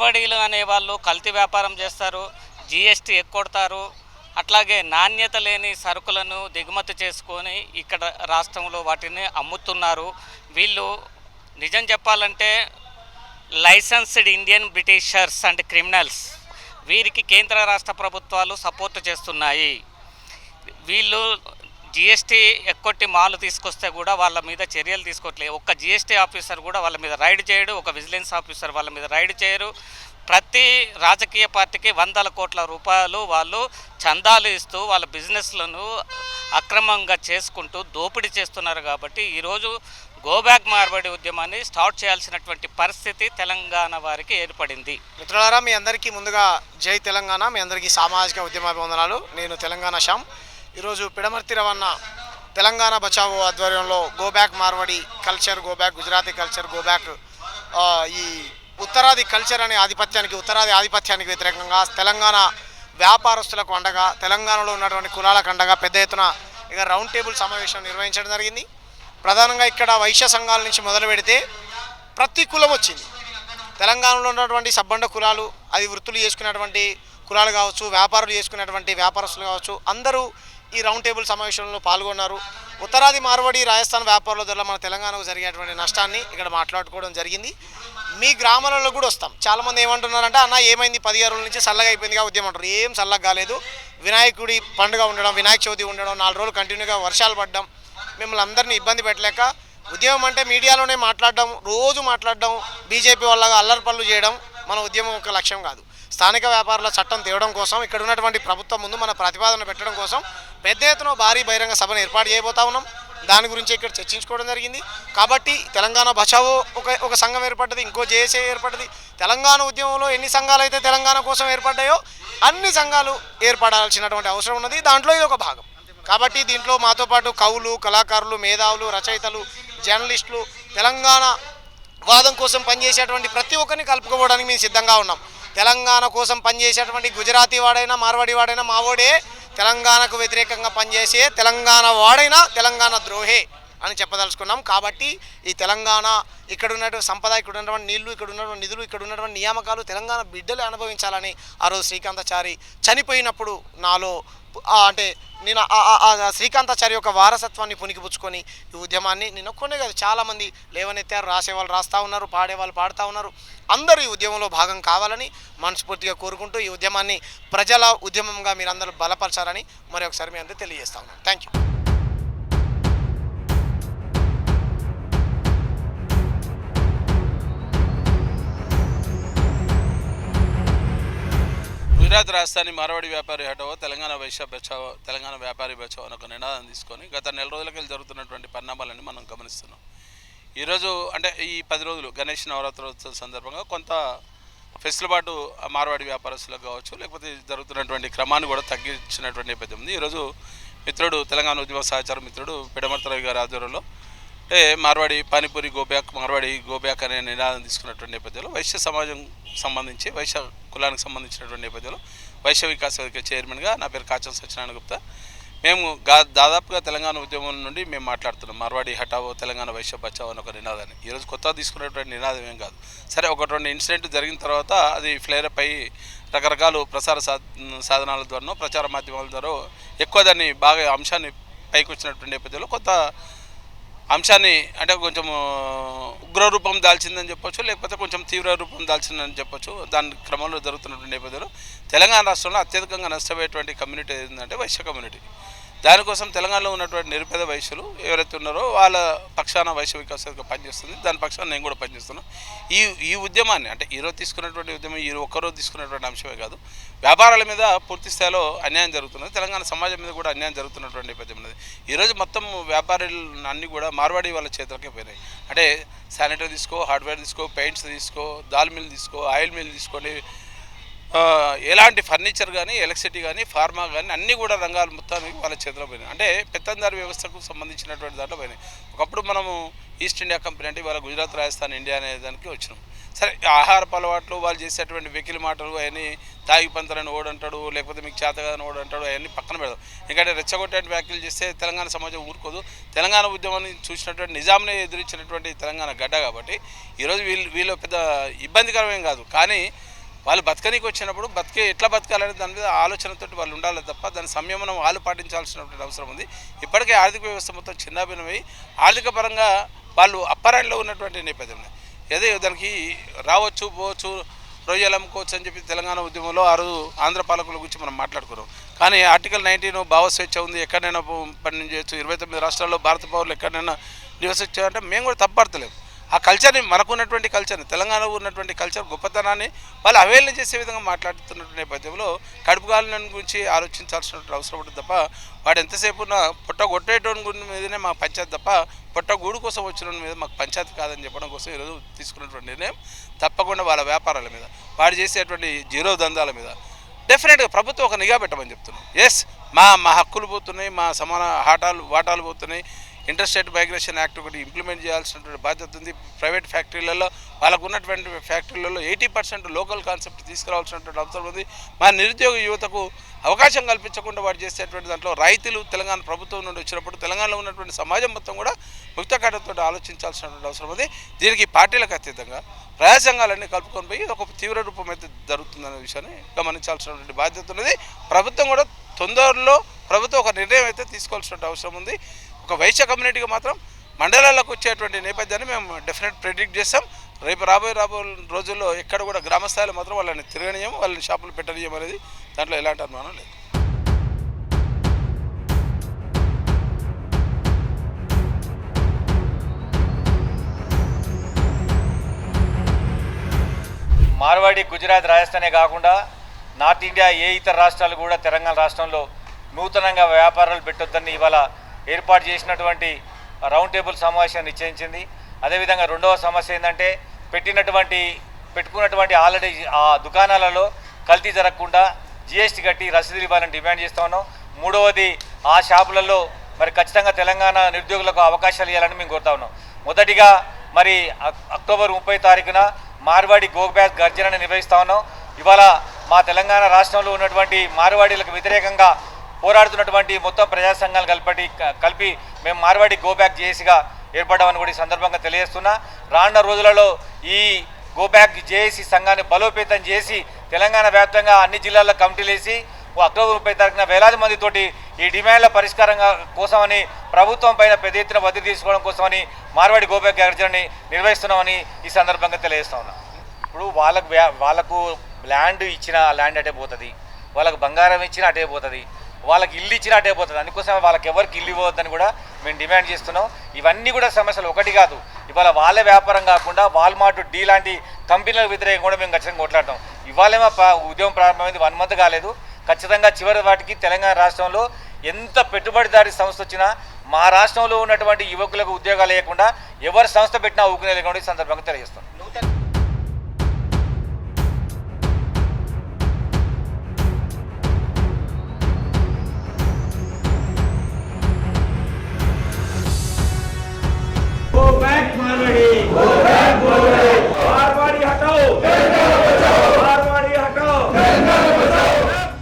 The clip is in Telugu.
మార్వాడీలు అనేవాళ్ళు కల్తీ వ్యాపారం చేస్తారు, జీఎస్టీ ఎక్కొడతారు. అట్లాగే నాణ్యత లేని సరుకులను దిగుమతి చేసుకొని ఇక్కడ రాష్ట్రంలో వాటిని అమ్ముతున్నారు. వీళ్ళు నిజం చెప్పాలంటే licensed Indian Britishers and criminals. వీరికి కేంద్ర రాష్ట్ర ప్రభుత్వాలు సపోర్ట్ చేస్తున్నాయి. వీళ్ళు జిఎస్టీ ఎక్కొట్టి మాలు తీసుకొస్తే కూడా వాళ్ళ మీద చర్యలు తీసుకోవట్లేదు. ఒక్క జిఎస్టీ ఆఫీసర్ కూడా వాళ్ళ మీద రైడ్ చేయడు, ఒక విజిలెన్స్ ఆఫీసర్ వాళ్ళ మీద రైడ్ చేయరు. ప్రతి రాజకీయ పార్టీకి వందల కోట్ల రూపాయలు వాళ్ళు చందాలు ఇస్తూ వాళ్ళ బిజినెస్లను అక్రమంగా చేసుకుంటూ దోపిడీ చేస్తున్నారు. కాబట్టి ఈరోజు గోబ్యాక్ మార్వాడి ఉద్యమాన్ని స్టార్ట్ చేయాల్సినటువంటి పరిస్థితి తెలంగాణ వారికి ఏర్పడింది. మిత్రులారా, మీ అందరికీ ముందుగా జై తెలంగాణ. మీ అందరికీ సామాజిక ఉద్యమాభివందనాలు. నేను తెలంగాణ శ్యామ్. ఈరోజు పిడమర్తి రవణ తెలంగాణ బచావో ఆధ్వర్యంలో go back Marwari culture, go back Gujarati culture, go back ఈ ఉత్తరాది కల్చర్ అనే ఉత్తరాది ఆధిపత్యానికి వ్యతిరేకంగా తెలంగాణ వ్యాపారస్తులకు అండగా, తెలంగాణలో ఉన్నటువంటి కులాలకు అండగా పెద్ద ఎత్తున ఇక రౌండ్ టేబుల్ సమావేశం నిర్వహించడం జరిగింది. ప్రధానంగా ఇక్కడ వైశ్య సంఘాల నుంచి మొదలు పెడితే ప్రతి కులం వచ్చింది. తెలంగాణలో ఉన్నటువంటి సబ్బండ కులాలు, అది వృత్తులు చేసుకునేటువంటి కులాలు కావచ్చు, వ్యాపారులు చేసుకునేటువంటి వ్యాపారస్తులు కావచ్చు, అందరూ ఈ రౌండ్ టేబుల్ సమావేశంలో పాల్గొన్నారు. ఉత్తరాది మార్వాడి రాజస్థాన్ వ్యాపారుల ద్వారా మన తెలంగాణకు జరిగేటువంటి నష్టాన్ని ఇక్కడ మాట్లాడుకోవడం జరిగింది. మీ గ్రామాలలో కూడా వస్తాం. చాలామంది ఏమంటున్నారంటే, అన్న ఏమైంది 16 రోజుల నుంచి చల్లగా అయిపోయిందిగా ఉద్యమం అంటారు. ఏం చల్లగా కాలేదు. వినాయకుడి పండుగ ఉండడం, వినాయక చవితి ఉండడం, 4 రోజులు కంటిన్యూగా వర్షాలు పడడం, మిమ్మల్ని అందరినీ ఇబ్బంది పెట్టలేక ఉద్యమం అంటే మీడియాలోనే మాట్లాడడం, రోజు మాట్లాడడం, బీజేపీ వాళ్ళగా అల్లరి పనులు చేయడం మన ఉద్యమం యొక్క లక్ష్యం కాదు. స్థానిక వ్యాపారుల చట్టం తేవడం కోసం, ఇక్కడ ఉన్నటువంటి ప్రభుత్వం ముందు మన ప్రతిపాదన పెట్టడం కోసం పెద్ద ఎత్తున భారీ బహిరంగ సభను ఏర్పాటు చేయబోతా ఉన్నాం. దాని గురించి ఇక్కడ చర్చించుకోవడం జరిగింది. కాబట్టి తెలంగాణ బచావో ఒక సంఘం ఏర్పడ్డది, ఇంకో జేఏసీ ఏర్పడ్డది. తెలంగాణ ఉద్యమంలో ఎన్ని సంఘాలు అయితే తెలంగాణ కోసం ఏర్పడ్డాయో అన్ని సంఘాలు ఏర్పడాల్సినటువంటి అవసరం ఉన్నది. దాంట్లో ఇది ఒక భాగం. కాబట్టి దీంట్లో మాతో పాటు కవులు, కళాకారులు, మేధావులు, రచయితలు, జర్నలిస్టులు, తెలంగాణ వాదం కోసం పనిచేసేటువంటి ప్రతి ఒక్కరిని కలుపుకోవడానికి మేము సిద్ధంగా ఉన్నాం. తెలంగాణ కోసం పనిచేసేటువంటి గుజరాతీ వాడైనా, మార్వాడి వాడైనా మావోడే. తెలంగాణకు వ్యతిరేకంగా పనిచేసే తెలంగాణ వాడైనా తెలంగాణ ద్రోహే అని చెప్పదలుచుకున్నాం. కాబట్టి ఈ తెలంగాణ, ఇక్కడ ఉన్నటువంటి సంపద, ఇక్కడ ఉన్నటువంటి నీళ్లు, ఇక్కడ ఉన్నటువంటి నిధులు, ఇక్కడ ఉన్నటువంటి నియామకాలు తెలంగాణ బిడ్డలు అనుభవించాలని ఆ రోజు శ్రీకాంతాచారి చనిపోయినప్పుడు నాలో అంటే నేను శ్రీకాంతాచారి యొక్క వారసత్వాన్ని పుణికిపుచ్చుకొని ఈ ఉద్యమాన్ని నేను ఒక్కనే కాదు, చాలామంది లేవనెత్తారు. రాసేవాళ్ళు రాస్తూ ఉన్నారు, పాడేవాళ్ళు పాడుతూ ఉన్నారు. అందరూ ఈ ఉద్యమంలో భాగం కావాలని మనస్ఫూర్తిగా కోరుకుంటూ ఈ ఉద్యమాన్ని ప్రజల ఉద్యమంగా మీరందరూ బలపరచాలని మరొకసారి మీ అందరూ తెలియజేస్తా ఉన్నాను. Thank you. గుజరాత్ రాజధాని మార్వాడి వ్యాపారి హటావో, తెలంగాణ వైశ్య బచావో, తెలంగాణ వ్యాపారి బచావో అని ఒక నినాదం తీసుకొని గత 4 రోజులకి జరుగుతున్నటువంటి పరిణామాలని మనం గమనిస్తున్నాం. ఈరోజు అంటే ఈ 10 రోజులు గణేష్ నవరాత్రోత్సవ సందర్భంగా కొంత ఫెస్టిబాటు మార్వాడి వ్యాపారస్తులకు కావచ్చు, లేకపోతే జరుగుతున్నటువంటి క్రమాన్ని కూడా తగ్గించినటువంటి నేపథ్యం ఉంది. ఈరోజు మిత్రుడు, తెలంగాణ ఉద్యమ సహచార మిత్రుడు పిడమర్తి గారి ఆధ్వర్యంలో అంటే మార్వాడి పానీపూరి గోబ్యాక్, మార్వాడి గోబ్యాక్ అనే నినాదం తీసుకున్నటువంటి నేపథ్యంలో వైశ్య సమాజం సంబంధించి, వైశ్య కులానికి సంబంధించినటువంటి నేపథ్యంలో వైశ్య వికాస్ వేదిక చైర్మన్గా నా పేరు కాచం సత్యనారాయణ గుప్తా. మేము దాదాపుగా తెలంగాణ ఉద్యమం నుండి మేము మాట్లాడుతున్నాం. మార్వాడి హటావో, తెలంగాణ వైశ్య బచావో అని ఒక నినాదాన్ని. ఈరోజు కొత్తగా తీసుకున్నటువంటి నినాదం ఏం కాదు. సరే, 1-2 ఇన్సిడెంట్ జరిగిన తర్వాత అది ఫ్లేరప్ అయ్యి రకరకాల ప్రసార సాధనాల ద్వారానో, ప్రచార మాధ్యమాల ద్వారా ఎక్కువ దాన్ని బాగా అంశాన్ని పైకి వచ్చినటువంటి నేపథ్యంలో కొంత అంశాన్ని అంటే కొంచెం ఉగ్రరూపం దాల్చిందని చెప్పొచ్చు, లేకపోతే కొంచెం తీవ్ర రూపం దాల్చిందని చెప్పొచ్చు. దాని క్రమంలో జరుగుతున్నటువంటి నేపథ్యంలో తెలంగాణ రాష్ట్రంలో అత్యధికంగా నష్టపోయేటువంటి కమ్యూనిటీ ఏంటంటే వైశ్య కమ్యూనిటీ. దానికోసం తెలంగాణలో ఉన్నటువంటి నిరుపేద వైశ్యులు ఎవరైతే ఉన్నారో వాళ్ళ పక్షాన వైశ్య వికాస్ వేదిక పనిచేస్తుంది. దాని పక్షాన నేను కూడా పనిచేస్తున్నాను. ఈ ఉద్యమాన్ని అంటే ఈరోజు తీసుకున్నటువంటి ఉద్యమం ఈ ఒక్కరోజు తీసుకున్నటువంటి అంశమే కాదు, వ్యాపారాల మీద పూర్తి స్థాయిలో అన్యాయం జరుగుతున్నది. తెలంగాణ సమాజం మీద కూడా అన్యాయం జరుగుతున్నటువంటి నేపథ్యం ఉన్నది. ఈరోజు మొత్తం వ్యాపారులు అన్నీ కూడా మార్వాడి వాళ్ళ చేతులకే పోయినాయి. అంటే శానిటరీ తీసుకో, హార్డ్వేర్ తీసుకో, పెయింట్స్ తీసుకో, దాల్ మిల్ తీసుకో, ఆయిల్ మిల్ తీసుకొని, ఎలాంటి ఫర్నిచర్ కానీ, ఎలక్ట్రిసిటీ కానీ, ఫార్మా కానీ అన్నీ కూడా రంగాలు మొత్తానికి వాళ్ళ చేతిలో పోయినాయి. అంటే పెత్తందారి వ్యవస్థకు సంబంధించినటువంటి దాంట్లో పోయినాయి. ఒకప్పుడు మనము ఈస్ట్ ఇండియా కంపెనీ అంటే ఇవాళ గుజరాత్, రాజస్థాన్, ఇండియా అనే దానికి వచ్చినాం. సరే, ఆహారపు అలవాట్లు, వాళ్ళు చేసేటువంటి వెకిలి మాటలు అవన్నీ తాగి పంతరని ఓడంటాడు, లేకపోతే మీకు చేతగాదని ఓడంటాడు, అవన్నీ పక్కన పెడదాం. ఎందుకంటే రెచ్చగొట్టేటువంటి వ్యాఖ్యలు చేస్తే తెలంగాణ సమాజం ఊరుకోదు. తెలంగాణ ఉద్యమాన్ని చూసినటువంటి నిజాంనే ఎదురించినటువంటి తెలంగాణ గడ్డ కాబట్టి ఈరోజు వీళ్ళు పెద్ద ఇబ్బందికరమేం కాదు. కానీ వాళ్ళు బతకనికి వచ్చినప్పుడు ఎట్లా బతకాలనే దాని మీద ఆలోచనతో వాళ్ళు ఉండాలి తప్ప దాని సంయమనం వాళ్ళు పాటించాల్సినటువంటి అవసరం ఉంది. ఇప్పటికే ఆర్థిక వ్యవస్థ మొత్తం చిన్నాభిన్నమై ఆర్థిక పరంగా వాళ్ళు అప్పరాయిలో ఉన్నటువంటి నేపథ్యం ఏదో దానికి రావచ్చు పోవచ్చు రొయ్యలు అమ్ముకోవచ్చు అని చెప్పి తెలంగాణ ఉద్యమంలో ఆ రోజు ఆంధ్ర పాలకుల గురించి మనం మాట్లాడుకున్నాం. కానీ ఆర్టికల్ 19 భావ స్వేచ్ఛ ఉంది, ఎక్కడైనా పని చేయొచ్చు, 29 రాష్ట్రాల్లో భారత పౌరులు ఎక్కడైనా నివసించాలంటే మేము కూడా తప్పడతలేము. ఆ కల్చర్ని మనకున్నటువంటి కల్చర్ని తెలంగాణలో ఉన్నటువంటి కల్చర్ గొప్పతనాన్ని వాళ్ళు అవేళ చేసే విధంగా మాట్లాడుతున్నటువంటి నేపథ్యంలో కడుపుగాలిన గురించి ఆలోచించాల్సినటువంటి అవసరం ఉంటుంది తప్ప వాడు ఎంతసేపు ఉన్న పొట్ట కొట్టేటోని మీదనే మాకు పంచాయతీ తప్ప పొట్ట గూడు కోసం వచ్చిన మీద మాకు పంచాయతీ కాదని చెప్పడం కోసం ఈరోజు తీసుకున్నటువంటి నిర్ణయం తప్పకుండా వాళ్ళ వ్యాపారాల మీద వాడు చేసేటువంటి జీరో దందాల మీద డెఫినెట్గా ప్రభుత్వం ఒక నిఘా పెట్టమని చెప్తున్నాం. ఎస్ మా హక్కులు పోతున్నాయి, మా సమాన వాటాలు పోతున్నాయి. ఇంటర్స్టేట్ మైగ్రేషన్ యాక్ట్ ఒకటి ఇంప్లిమెంట్ చేయాల్సినటువంటి బాధ్యత ఉంది. ప్రైవేట్ ఫ్యాక్టరీలలో వాళ్ళకు ఉన్నటువంటి ఫ్యాక్టరీలలో 80% లోకల్ కాన్సెప్ట్ తీసుకురావాల్సినటువంటి అవసరం ఉంది. మా నిరుద్యోగ యువతకు అవకాశం కల్పించకుండా వాడు చేసేటువంటి దాంట్లో రైతులు తెలంగాణ ప్రభుత్వం నుండి వచ్చినప్పుడు తెలంగాణలో ఉన్నటువంటి సమాజం మొత్తం కూడా ముక్తకాటంతో ఆలోచించాల్సినటువంటి అవసరం ఉంది. దీనికి పార్టీలకు అతీతంగా ప్రజా సంఘాలన్నీ కలుపుకొని పోయి ఒక తీవ్ర రూపం అయితే జరుగుతుందనే విషయాన్ని గమనించాల్సినటువంటి బాధ్యత ఉన్నది. ప్రభుత్వం కూడా తొందరలో ప్రభుత్వం ఒక నిర్ణయం అయితే తీసుకోవాల్సిన అవసరం ఉంది. ఒక వైశ్య కమ్యూనిటీగా మాత్రం మండలాలకు వచ్చేటువంటి నేపథ్యాన్ని మేము డెఫినెట్ ప్రెడిక్ట్ చేస్తాం. రేపు రాబోయే రోజుల్లో ఎక్కడ కూడా గ్రామ స్థాయిలో మాత్రం వాళ్ళని తిరగనీయం, వాళ్ళని షాపులు పెట్టనీయం అనేది దాంట్లో ఎలాంటి అనుమానం లేదు. మార్వాడి, గుజరాత్, రాజస్థానే కాకుండా నార్త్ ఇండియా ఏ ఇతర రాష్ట్రాలు కూడా తెలంగాణ రాష్ట్రంలో నూతనంగా వ్యాపారాలు పెట్టొద్దని ఇవాళ ఏర్పాటు చేసినటువంటి రౌండ్ టేబుల్ సమావేశాన్ని నిశ్చయించింది. అదేవిధంగా రెండవ సమస్య ఏంటంటే పెట్టుకున్నటువంటి ఆల్రెడీ ఆ దుకాణాలలో కల్తీ జరగకుండా జిఎస్టీ కట్టి రసీదులు ఇవ్వాలని డిమాండ్ చేస్తూ ఉన్నాం. మూడవది ఆ షాపులలో మరి ఖచ్చితంగా తెలంగాణ నిరుద్యోగులకు అవకాశాలు ఇవ్వాలని మేము కోరుతా ఉన్నాం. మొదటిగా మరి అక్టోబర్ 30 తారీఖున మార్వాడి గో బ్యాక్ గర్జనని నిర్వహిస్తూ ఉన్నాం. ఇవాళ మా తెలంగాణ రాష్ట్రంలో ఉన్నటువంటి మార్వాడీలకు వ్యతిరేకంగా పోరాడుతున్నటువంటి మొత్తం ప్రజా సంఘాలు కలిపి మేము మార్వాడి గో బ్యాక్ జేఏసీగా ఏర్పడ్డామని కూడా ఈ సందర్భంగా తెలియజేస్తున్నా. రానున్న రోజులలో ఈ గో బ్యాక్ జేఏసీ సంఘాన్ని బలోపేతం చేసి తెలంగాణ వ్యాప్తంగా అన్ని జిల్లాల్లో కమిటీలు వేసి అక్టోబర్ 30 తారీఖున వేలాది మందితోటి ఈ డిమాండ్ల పరిష్కారం కోసమని ప్రభుత్వం పైన పెద్ద ఎత్తున ఒత్తిడి తీసుకోవడం కోసమని మార్వాడి గో బ్యాక్ గర్జనని నిర్వహిస్తున్నామని ఈ సందర్భంగా తెలియజేస్తా ఉన్నా. ఇప్పుడు వాళ్ళకు ల్యాండ్ ఇచ్చిన ల్యాండ్ అటే పోతుంది, వాళ్ళకు బంగారం ఇచ్చిన అటే పోతుంది, వాళ్ళకి ఇల్లు ఇచ్చిన అటే పోతుంది. అందుకోసం వాళ్ళకి ఎవరికి ఇల్లు ఇవ్వద్దని కూడా మేము డిమాండ్ చేస్తున్నాం. ఇవన్నీ కూడా సమస్యలు ఒకటి కాదు. ఇవాళ వాళ్ళ వ్యాపారం కాకుండా వాల్మార్ట్, డీ లాంటి కంపెనీలకు వ్యతిరేకంగా కూడా మేము ఖచ్చితంగా కొట్లాడతాం. ఇవాళేమో ఉద్యమం ప్రారంభమైంది, 1 month కాలేదు. ఖచ్చితంగా చివరి వాటికి తెలంగాణ రాష్ట్రంలో ఎంత పెట్టుబడిదారీ సంస్థ వచ్చినా మా రాష్ట్రంలో ఉన్నటువంటి యువకులకు ఉద్యోగాలు లేకుండా ఎవరు సంస్థ పెట్టినా ఊకునే లేకుండా ఈ సందర్భంగా తెలియజేస్తాం.